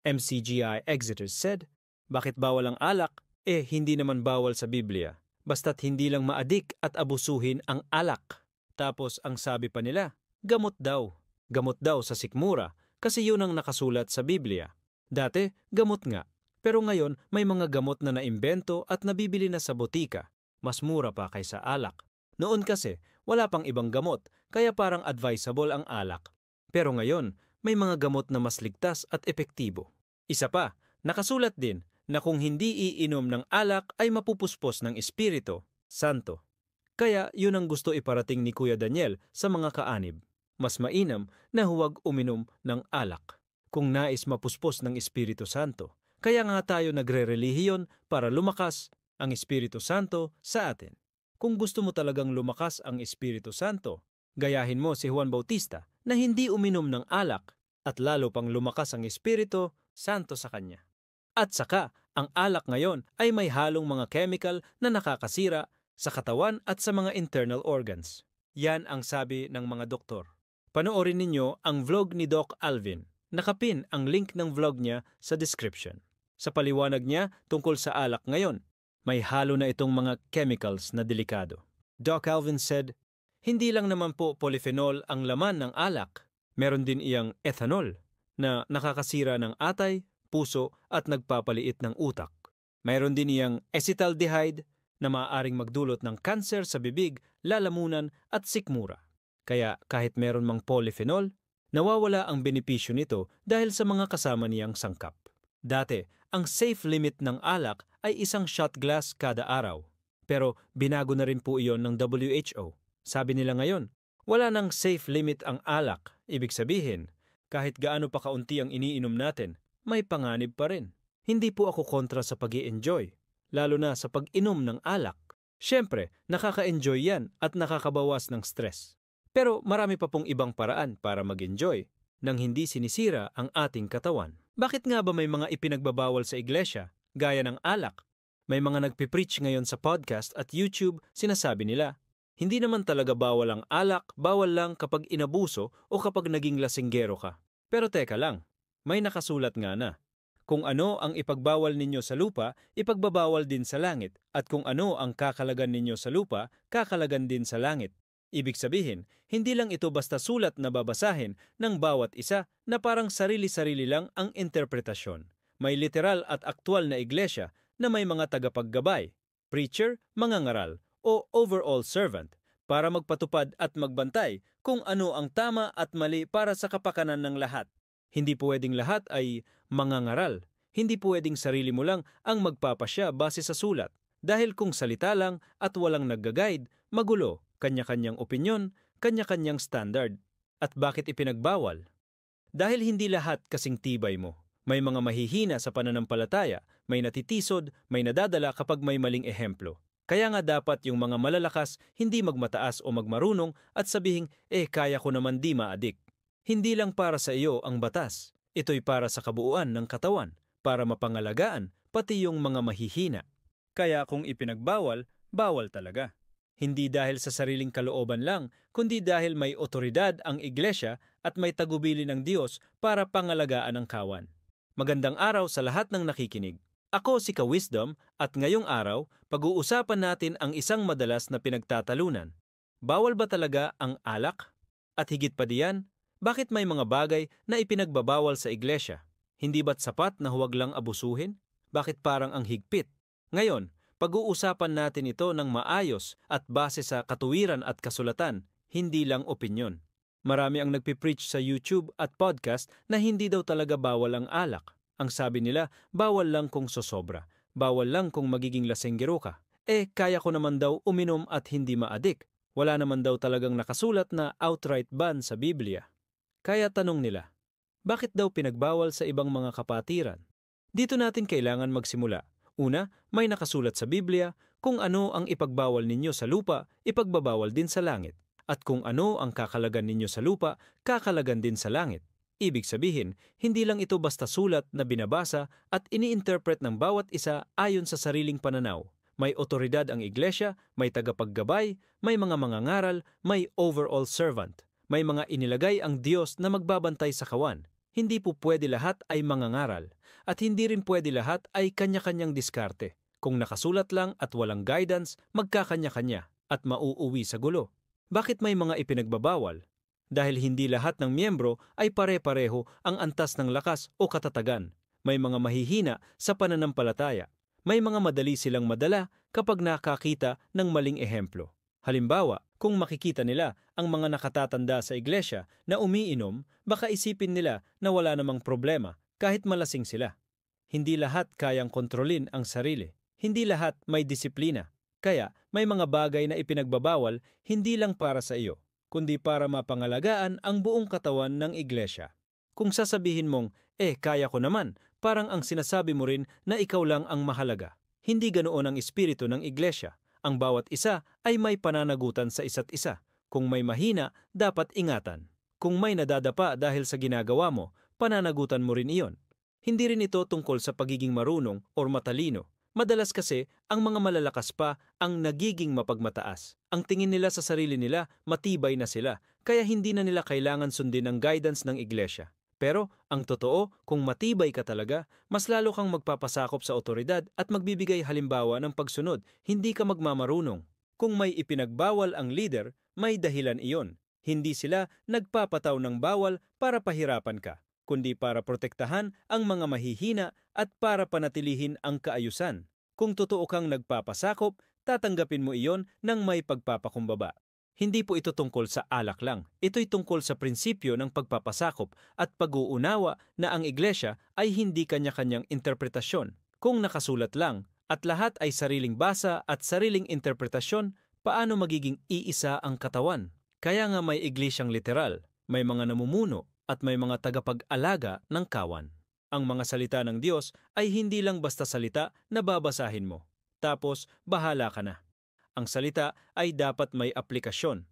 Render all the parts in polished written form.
MCGI Exeter said, bakit bawal ang alak? Hindi naman bawal sa Biblia. Basta't hindi lang maadik at abusuhin ang alak. Tapos ang sabi pa nila, gamot daw. Gamot daw sa sikmura kasi yun ang nakasulat sa Biblia. Dati, gamot nga. Pero ngayon, may mga gamot na naimbento at nabibili na sa botika. Mas mura pa kaysa alak. Noon kasi, wala pang ibang gamot, kaya parang advisable ang alak. Pero ngayon, may mga gamot na mas ligtas at epektibo. Isa pa, nakasulat din na kung hindi iinom ng alak ay mapupuspos ng Espiritu Santo. Kaya yun ang gusto iparating ni Kuya Daniel sa mga kaanib. Mas mainam na huwag uminom ng alak kung nais mapuspos ng Espiritu Santo. Kaya nga tayo nagre-relihiyon para lumakas ang Espiritu Santo sa atin. Kung gusto mo talagang lumakas ang Espiritu Santo, gayahin mo si Juan Bautista na hindi uminom ng alak at lalo pang lumakas ang Espiritu Santo sa kanya. At saka, ang alak ngayon ay may halong mga chemical na nakakasira sa katawan at sa mga internal organs. Yan ang sabi ng mga doktor. Panoorin ninyo ang vlog ni Doc Alvin. Nakapin ang link ng vlog niya sa description. Sa paliwanag niya tungkol sa alak ngayon, may halo na itong mga chemicals na delikado. Doc Alvin said, hindi lang naman po polyphenol ang laman ng alak. Meron din iyang ethanol na nakakasira ng atay, puso at nagpapaliit ng utak. Mayroon din iyang acetaldehyde na maaaring magdulot ng kanser sa bibig, lalamunan at sikmura. Kaya kahit meron mang polyphenol, nawawala ang benepisyo nito dahil sa mga kasama niyang sangkap. Dati, ang safe limit ng alak ay 1 shot glass kada araw. Pero binago na rin po iyon ng WHO. Sabi nila ngayon, wala nang safe limit ang alak. Ibig sabihin, kahit gaano pa kaunti ang iniinom natin, may panganib pa rin. Hindi po ako kontra sa pag-i-enjoy, lalo na sa pag-inom ng alak. Siyempre, nakaka-enjoy yan at nakakabawas ng stress. Pero marami pa pong ibang paraan para mag-enjoy nang hindi sinisira ang ating katawan. Bakit nga ba may mga ipinagbabawal sa iglesia, gaya ng alak? May mga nagpipreach ngayon sa podcast at YouTube, sinasabi nila, hindi naman talaga bawal ang alak, bawal lang kapag inabuso o kapag naging lasinggero ka. Pero teka lang, may nakasulat nga na, kung ano ang ipagbawal ninyo sa lupa, ipagbabawal din sa langit, at kung ano ang kakalagan ninyo sa lupa, kakalagan din sa langit. Ibig sabihin, hindi lang ito basta sulat na babasahin ng bawat isa na parang sarili-sarili lang ang interpretasyon. May literal at aktwal na iglesia na may mga tagapaggabay, preacher, mangangaral, o overall servant para magpatupad at magbantay kung ano ang tama at mali para sa kapakanan ng lahat. Hindi pwedeng lahat ay mangangaral. Hindi pwedeng sarili mo lang ang magpapasya base sa sulat. Dahil kung salita lang at walang nagga-guide, magulo. Kanya-kanyang opinyon, kanya-kanyang standard. At bakit ipinagbawal? Dahil hindi lahat kasing tibay mo. May mga mahihina sa pananampalataya, may natitisod, may nadadala kapag may maling ehemplo. Kaya nga dapat yung mga malalakas hindi magmataas o magmarunong at sabihing, kaya ko naman di maadik. Hindi lang para sa iyo ang batas. Ito'y para sa kabuuan ng katawan, para mapangalagaan, pati yung mga mahihina. Kaya kung ipinagbawal, bawal talaga. Hindi dahil sa sariling kalooban lang, kundi dahil may otoridad ang iglesia at may tagubili ng Diyos para pangalagaan ang kawan. Magandang araw sa lahat ng nakikinig. Ako si Ka-Wisdom at ngayong araw, pag-uusapan natin ang isang madalas na pinagtatalunan. Bawal ba talaga ang alak? At higit pa diyan, bakit may mga bagay na ipinagbabawal sa iglesia? Hindi ba't sapat na huwag lang abusuhin? Bakit parang ang higpit? Ngayon, pag-uusapan natin ito ng maayos at base sa katuwiran at kasulatan, hindi lang opinyon. Marami ang nagpipreach sa YouTube at podcast na hindi daw talaga bawal ang alak. Ang sabi nila, bawal lang kung sosobra, bawal lang kung magiging lasenggero ka. Kaya ko naman daw uminom at hindi maadik. Wala naman daw talagang nakasulat na outright ban sa Biblia. Kaya tanong nila, bakit daw pinagbawal sa ibang mga kapatiran? Dito natin kailangan magsimula. Una, may nakasulat sa Biblia, kung ano ang ipagbawal ninyo sa lupa, ipagbabawal din sa langit. At kung ano ang kakalagan ninyo sa lupa, kakalagan din sa langit. Ibig sabihin, hindi lang ito basta sulat na binabasa at ini-interpret ng bawat isa ayon sa sariling pananaw. May otoridad ang iglesia, may tagapaggabay, may mga mangangaral, may overall servant. May mga inilagay ang Diyos na magbabantay sa kawan. Hindi po pwede lahat ay mangangaral, at hindi rin pwede lahat ay kanya-kanyang diskarte. Kung nakasulat lang at walang guidance, magkakanya-kanya at mauuwi sa gulo. Bakit may mga ipinagbabawal? Dahil hindi lahat ng miyembro ay pare-pareho ang antas ng lakas o katatagan. May mga mahihina sa pananampalataya. May mga madali silang madala kapag nakakita ng maling ehemplo. Halimbawa, kung makikita nila ang mga nakatatanda sa iglesia na umiinom, baka isipin nila na wala namang problema kahit malasing sila. Hindi lahat kayang kontrolin ang sarili. Hindi lahat may disiplina. Kaya may mga bagay na ipinagbabawal hindi lang para sa iyo, kundi para mapangalagaan ang buong katawan ng iglesia. Kung sasabihin mong, kaya ko naman, parang ang sinasabi mo rin na ikaw lang ang mahalaga. Hindi ganoon ang espiritu ng iglesia. Ang bawat isa ay may pananagutan sa isa't isa. Kung may mahina, dapat ingatan. Kung may nadadapa dahil sa ginagawa mo, pananagutan mo rin iyon. Hindi rin ito tungkol sa pagiging marunong o matalino. Madalas kasi, ang mga malalakas pa ang nagiging mapagmataas. Ang tingin nila sa sarili nila, matibay na sila, kaya hindi na nila kailangan sundin ang guidance ng iglesia. Pero, ang totoo, kung matibay ka talaga, mas lalo kang magpapasakop sa otoridad at magbibigay halimbawa ng pagsunod, hindi ka magmamarunong. Kung may ipinagbawal ang leader, may dahilan iyon. Hindi sila nagpapataw ng bawal para pahirapan ka, kundi para protektahan ang mga mahihina at para panatilihin ang kaayusan. Kung totoo kang nagpapasakop, tatanggapin mo iyon ng may pagpapakumbaba. Hindi po ito tungkol sa alak lang. Ito'y tungkol sa prinsipyo ng pagpapasakop at pag-uunawa na ang iglesia ay hindi kanya-kanyang interpretasyon. Kung nakasulat lang at lahat ay sariling basa at sariling interpretasyon, paano magiging iisa ang katawan? Kaya nga may iglesyang literal, may mga namumuno at may mga tagapag-alaga ng kawan. Ang mga salita ng Diyos ay hindi lang basta salita na babasahin mo. Tapos, bahala ka na. Ang salita ay dapat may aplikasyon.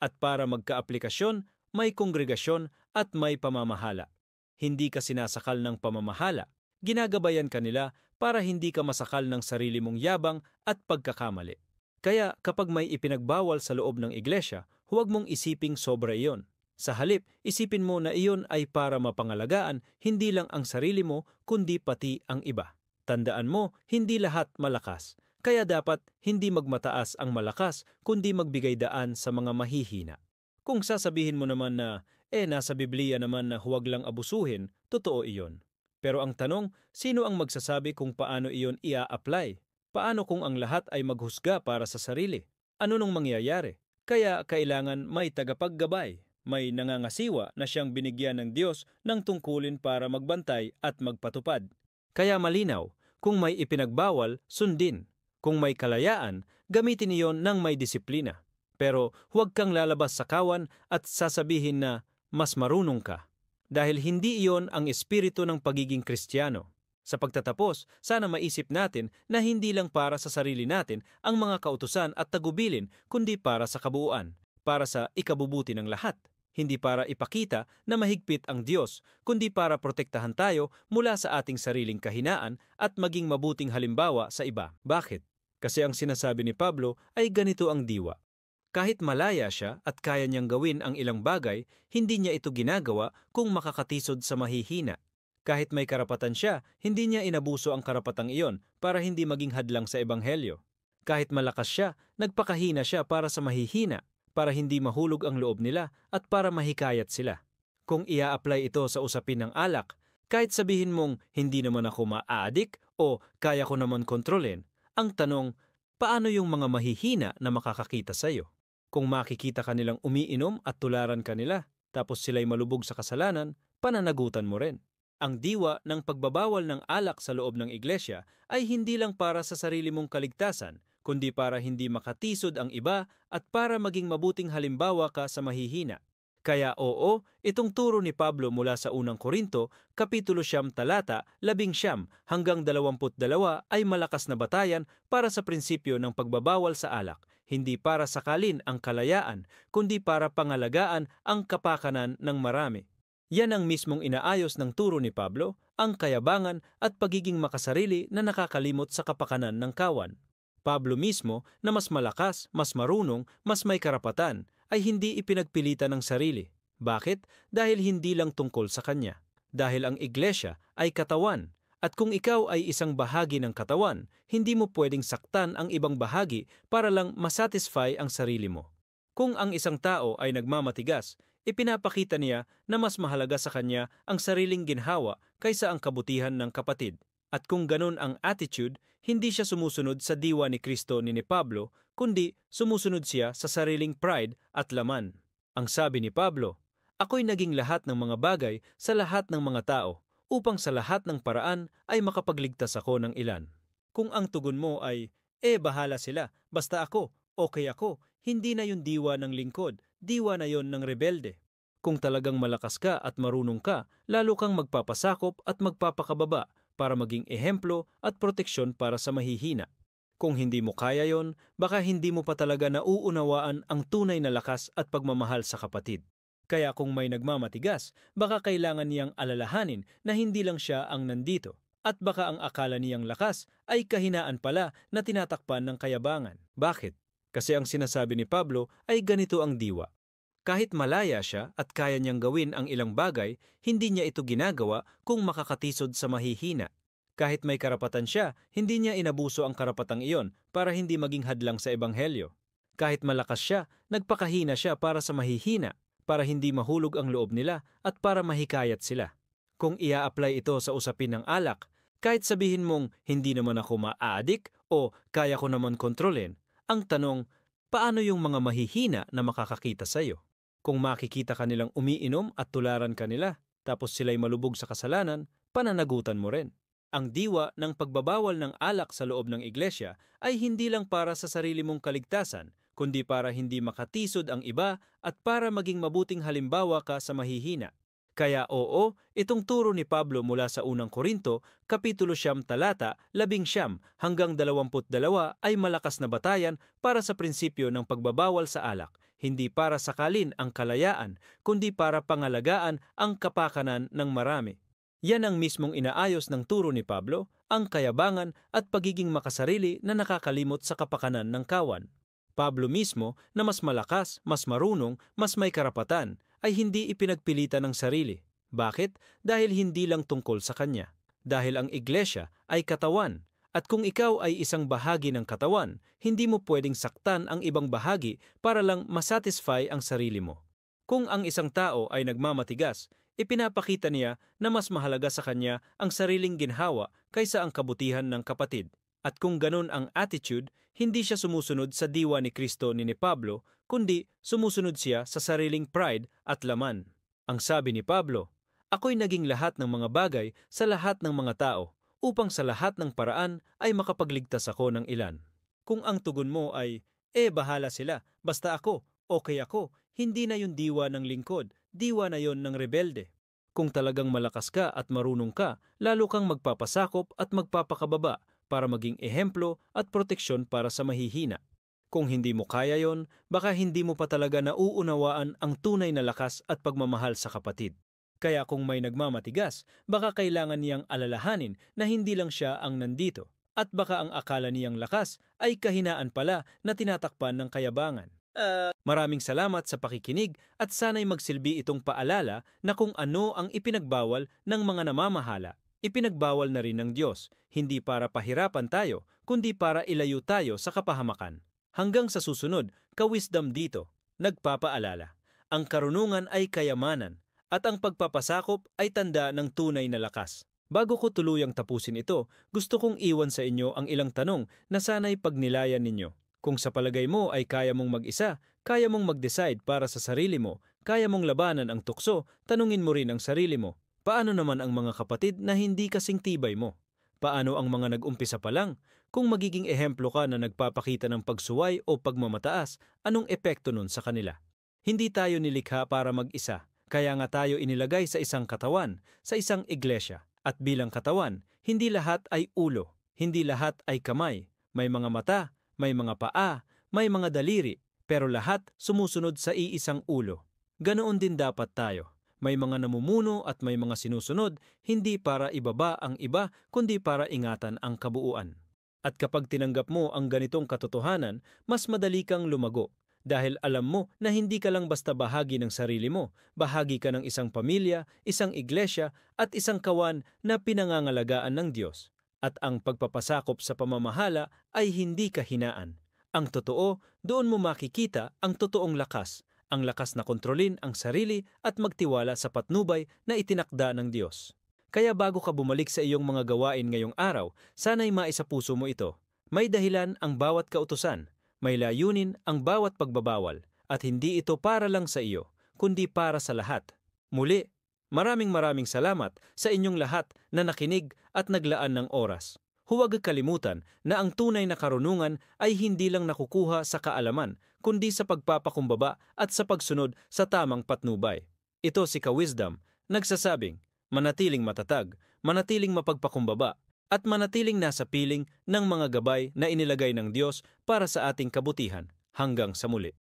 At para magka-aplikasyon, may kongregasyon at may pamamahala. Hindi ka sinasakal ng pamamahala. Ginagabayan ka nila para hindi ka masakal ng sarili mong yabang at pagkakamali. Kaya kapag may ipinagbawal sa loob ng iglesia, huwag mong isiping sobra iyon. Sa halip, isipin mo na iyon ay para mapangalagaan hindi lang ang sarili mo kundi pati ang iba. Tandaan mo, hindi lahat malakas. Kaya dapat hindi magmataas ang malakas kundi magbigay daan sa mga mahihina. Kung sasabihin mo naman na, nasa Biblia naman na huwag lang abusuhin, totoo iyon. Pero ang tanong, sino ang magsasabi kung paano iyon ia-apply? Paano kung ang lahat ay maghusga para sa sarili? Ano nung mangyayari? Kaya kailangan may tagapaggabay. May nangangasiwa na siyang binigyan ng Diyos ng tungkulin para magbantay at magpatupad. Kaya malinaw, kung may ipinagbawal, sundin. Kung may kalayaan, gamitin iyon ng may disiplina. Pero huwag kang lalabas sa kawan at sasabihin na mas marunong ka. Dahil hindi iyon ang espiritu ng pagiging Kristiyano. Sa pagtatapos, sana maisip natin na hindi lang para sa sarili natin ang mga kautusan at tagubilin, kundi para sa kabuuan, para sa ikabubuti ng lahat. Hindi para ipakita na mahigpit ang Diyos, kundi para protektahan tayo mula sa ating sariling kahinaan at maging mabuting halimbawa sa iba. Bakit? Kasi ang sinasabi ni Pablo ay ganito ang diwa. Kahit malaya siya at kaya niyang gawin ang ilang bagay, hindi niya ito ginagawa kung makakatisod sa mahihina. Kahit may karapatan siya, hindi niya inabuso ang karapatang iyon para hindi maging hadlang sa ebanghelyo. Kahit malakas siya, nagpakahina siya para sa mahihina, para hindi mahulog ang loob nila at para mahikayat sila. Kung ia-apply ito sa usapin ng alak, kahit sabihin mong hindi naman ako ma-addict o kaya ko naman kontrolin, ang tanong, paano yung mga mahihina na makakakita sa iyo? Kung makikita ka nilang umiinom at tularan ka nila, tapos sila'y malubog sa kasalanan, pananagutan mo rin. Ang diwa ng pagbabawal ng alak sa loob ng iglesia ay hindi lang para sa sarili mong kaligtasan, kundi para hindi makatisod ang iba at para maging mabuting halimbawa ka sa mahihina. Kaya oo, itong turo ni Pablo mula sa unang Korinto, Kapitulo 9 talata 11 hanggang 22 ay malakas na batayan para sa prinsipyo ng pagbabawal sa alak, hindi para sakalin ang kalayaan, kundi para pangalagaan ang kapakanan ng marami. Yan ang mismong inaayos ng turo ni Pablo, ang kayabangan at pagiging makasarili na nakakalimot sa kapakanan ng kawan. Pablo mismo na mas malakas, mas marunong, mas may karapatan, ay hindi ipinagpilitan ng sarili. Bakit? Dahil hindi lang tungkol sa kanya. dahil ang iglesia ay katawan. At kung ikaw ay isang bahagi ng katawan, hindi mo pwedeng saktan ang ibang bahagi para lang masatisfy ang sarili mo. Kung ang isang tao ay nagmamatigas, ipinapakita niya na mas mahalaga sa kanya ang sariling ginhawa kaysa ang kabutihan ng kapatid. At kung ganun ang attitude, hindi siya sumusunod sa diwa ni Kristo ni Pablo, kundi sumusunod siya sa sariling pride at laman. Ang sabi ni Pablo, "Ako'y naging lahat ng mga bagay sa lahat ng mga tao, upang sa lahat ng paraan ay makapagligtas ako ng ilan." Kung ang tugon mo ay, bahala sila, basta ako, okay ako, hindi na yun diwa ng lingkod, diwa na yun ng rebelde. Kung talagang malakas ka at marunong ka, lalo kang magpapasakop at magpapakababa para maging ehemplo at proteksyon para sa mahihina. Kung hindi mo kaya yon, baka hindi mo pa talaga nauunawaan ang tunay na lakas at pagmamahal sa kapatid. Kaya kung may nagmamatigas, baka kailangan niyang alalahanin na hindi lang siya ang nandito. At baka ang akala niyang lakas ay kahinaan pala na tinatakpan ng kayabangan. Bakit? Kasi ang sinasabi ni Pablo ay ganito ang diwa. Kahit malaya siya at kaya niyang gawin ang ilang bagay, hindi niya ito ginagawa kung makakatisod sa mahihina. Kahit may karapatan siya, hindi niya inabuso ang karapatang iyon para hindi maging hadlang sa ebanghelyo. Kahit malakas siya, nagpakahina siya para sa mahihina, para hindi mahulog ang loob nila at para mahikayat sila. Kung ia-apply ito sa usapin ng alak, kahit sabihin mong hindi naman ako ma-addict o kaya ko naman kontrolin, ang tanong, paano yung mga mahihina na makakakita sa iyo? Kung makikita ka nilang umiinom at tularan ka nila, tapos sila'y malubog sa kasalanan, pananagutan mo rin. Ang diwa ng pagbabawal ng alak sa loob ng iglesia ay hindi lang para sa sarili mong kaligtasan, kundi para hindi makatisod ang iba at para maging mabuting halimbawa ka sa mahihina. Kaya oo, itong turo ni Pablo mula sa unang Korinto, Kapitulo 9 talata 11 hanggang 22 ay malakas na batayan para sa prinsipyo ng pagbabawal sa alak, hindi para sakalin ang kalayaan, kundi para pangalagaan ang kapakanan ng marami. Yan ang mismong inaayos ng turo ni Pablo, ang kayabangan at pagiging makasarili na nakakalimot sa kapakanan ng kawan. Pablo mismo na mas malakas, mas marunong, mas may karapatan, ay hindi ipinagpilitan ng sarili. Bakit? Dahil hindi lang tungkol sa kanya. Dahil ang iglesia ay katawan. At kung ikaw ay isang bahagi ng katawan, hindi mo pwedeng saktan ang ibang bahagi para lang masatisfy ang sarili mo. Kung ang isang tao ay nagmamatigas, ipinapakita niya na mas mahalaga sa kanya ang sariling ginhawa kaysa ang kabutihan ng kapatid. At kung ganun ang attitude, hindi siya sumusunod sa diwa ni Kristo ni Pablo, kundi sumusunod siya sa sariling pride at laman. Ang sabi ni Pablo, "Ako'y naging lahat ng mga bagay sa lahat ng mga tao, upang sa lahat ng paraan ay makapagligtas ako ng ilan." Kung ang tugon mo ay, bahala sila, basta ako, okay ako, hindi na yun diwa ng lingkod, diwa na yun ng rebelde. Kung talagang malakas ka at marunong ka, lalo kang magpapasakop at magpapakababa para maging ehemplo at proteksyon para sa mahihina. Kung hindi mo kaya yon, baka hindi mo pa talaga nauunawaan ang tunay na lakas at pagmamahal sa kapatid. Kaya kung may nagmamatigas, baka kailangan niyang alalahanin na hindi lang siya ang nandito, at baka ang akala niyang lakas ay kahinaan pala na tinatakpan ng kayabangan. Maraming salamat sa pakikinig at sana'y magsilbi itong paalala na kung ano ang ipinagbawal ng mga namamahala, ipinagbawal na rin ng Diyos, hindi para pahirapan tayo, kundi para ilayo tayo sa kapahamakan. Hanggang sa susunod, ka-wisdom dito, nagpapaalala. Ang karunungan ay kayamanan, at ang pagpapasakop ay tanda ng tunay na lakas. Bago ko tuluyang tapusin ito, gusto kong iwan sa inyo ang ilang tanong na sana'y pagnilayan ninyo. Kung sa palagay mo ay kaya mong mag-isa, kaya mong mag-decide para sa sarili mo, kaya mong labanan ang tukso, tanungin mo rin ang sarili mo. Paano naman ang mga kapatid na hindi kasing tibay mo? Paano ang mga nag-umpisa pa lang? Kung magiging ehemplo ka na nagpapakita ng pagsuway o pagmamataas, anong epekto nun sa kanila? Hindi tayo nilikha para mag-isa, kaya nga tayo inilagay sa isang katawan, sa isang iglesia. At bilang katawan, hindi lahat ay ulo, hindi lahat ay kamay, may mga mata, may mga paa, may mga daliri, pero lahat sumusunod sa iisang ulo. Ganoon din dapat tayo. May mga namumuno at may mga sinusunod, hindi para ibaba ang iba, kundi para ingatan ang kabuuan. At kapag tinanggap mo ang ganitong katotohanan, mas madali kang lumago. dahil alam mo na hindi ka lang basta bahagi ng sarili mo, bahagi ka ng isang pamilya, isang iglesia at isang kawan na pinangangalagaan ng Diyos. At ang pagpapasakop sa pamamahala ay hindi kahinaan. Ang totoo, doon mo makikita ang totoong lakas, ang lakas na kontrolin ang sarili at magtiwala sa patnubay na itinakda ng Diyos. Kaya bago ka bumalik sa iyong mga gawain ngayong araw, sana'y maisapuso mo ito. May dahilan ang bawat kautusan, may layunin ang bawat pagbabawal, at hindi ito para lang sa iyo, kundi para sa lahat. Muli, maraming salamat sa inyong lahat na nakinig at naglaan ng oras. Huwag kalimutan na ang tunay na karunungan ay hindi lang nakukuha sa kaalaman, kundi sa pagpapakumbaba at sa pagsunod sa tamang patnubay. Ito si Ka-Wisdom, nagsasabing, manatiling matatag, manatiling mapagpakumbaba, at manatiling nasa piling ng mga gabay na inilagay ng Diyos para sa ating kabutihan. Hanggang sa muli.